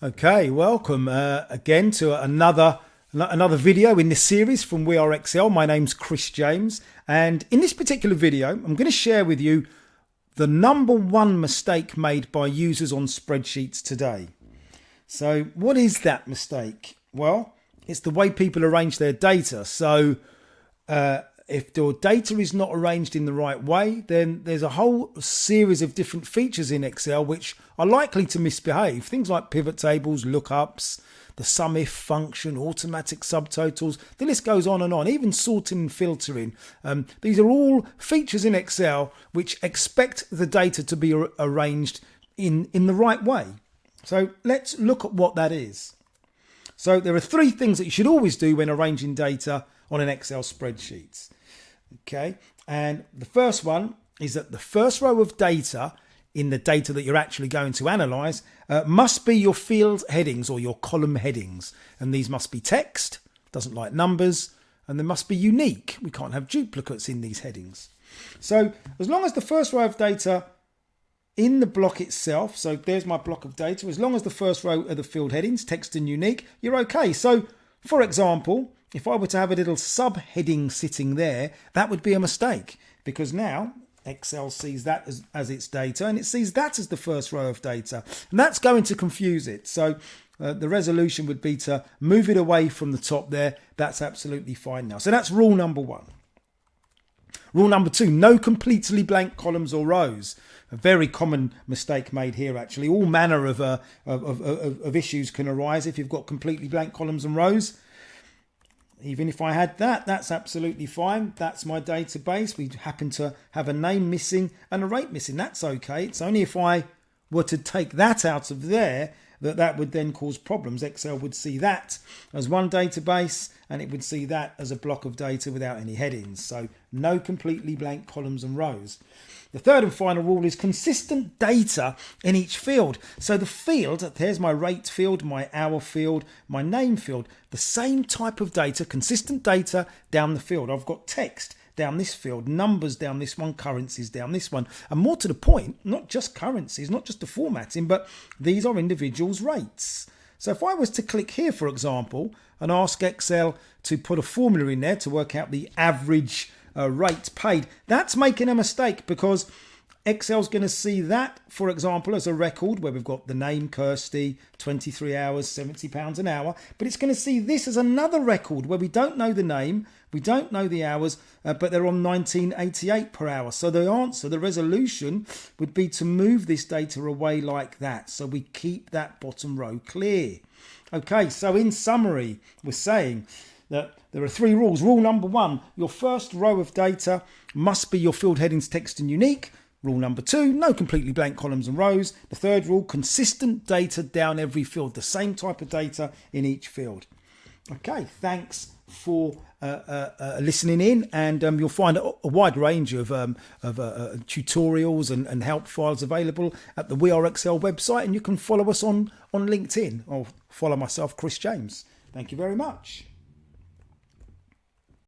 Okay, welcome again to another video in this series from We Are Excel. My name's Chris James, and in this particular video, I'm going to share with you the number one mistake made by users on spreadsheets today. So what is that mistake? Well, it's the way people arrange their data. So if your data is not arranged in the right way, then there's a whole series of different features in Excel which are likely to misbehave. Things like pivot tables, lookups, the sum if function, automatic subtotals, the list goes on and on, even sorting and filtering. These are all features in Excel which expect the data to be arranged in the right way. So let's look at what that is. So there are three things that you should always do when arranging data on an Excel spreadsheet. Okay, and the first one is that the first row of data in the data that you're actually going to analyze must be your field headings or your column headings. And these must be text, doesn't like numbers, and they must be unique. We can't have duplicates in these headings. So as long as the first row of data in the block itself, so there's my block of data, as long as the first row are the field headings, text and unique, you're okay. So for example, if I were to have a little subheading sitting there, that would be a mistake, because now Excel sees that as its data, and it sees that as the first row of data, and that's going to confuse it. So the resolution would be to move it away from the top there. That's absolutely fine now. So that's rule number one. Rule number two, no completely blank columns or rows. A very common mistake made here, actually. All manner of issues can arise if you've got completely blank columns and rows. Even if I had that, that's absolutely fine. That's my database. We happen to have a name missing and a rate missing. That's okay. It's only if I were to take that out of there that would then cause problems. Excel would see that as one database, and it would see that as a block of data without any headings. So no completely blank columns and rows. The third and final rule is consistent data in each field. So the field, there's my rate field, my hour field, my name field, the same type of data, consistent data down the field. I've got text down this field, numbers down this one, currencies down this one. And more to the point, not just currencies, not just the formatting, but these are individuals' rates. So if I was to click here, for example, and ask Excel to put a formula in there to work out the average rate paid, that's making a mistake, because Excel's going to see that, for example, as a record where we've got the name Kirsty, 23 hours, £70 an hour. But it's going to see this as another record where we don't know the name, we don't know the hours, but they're on 1988 per hour. So the answer, the resolution, would be to move this data away like that, so we keep that bottom row clear. Okay, so in summary, we're saying that there are three rules. Rule number one, your first row of data must be your field headings, text and unique. Rule number two, no completely blank columns and rows. The third rule, consistent data down every field, the same type of data in each field. Okay, thanks for listening in, and you'll find a wide range of tutorials and help files available at the We Are Excel website, and you can follow us on LinkedIn, or follow myself, Chris James. Thank you very much.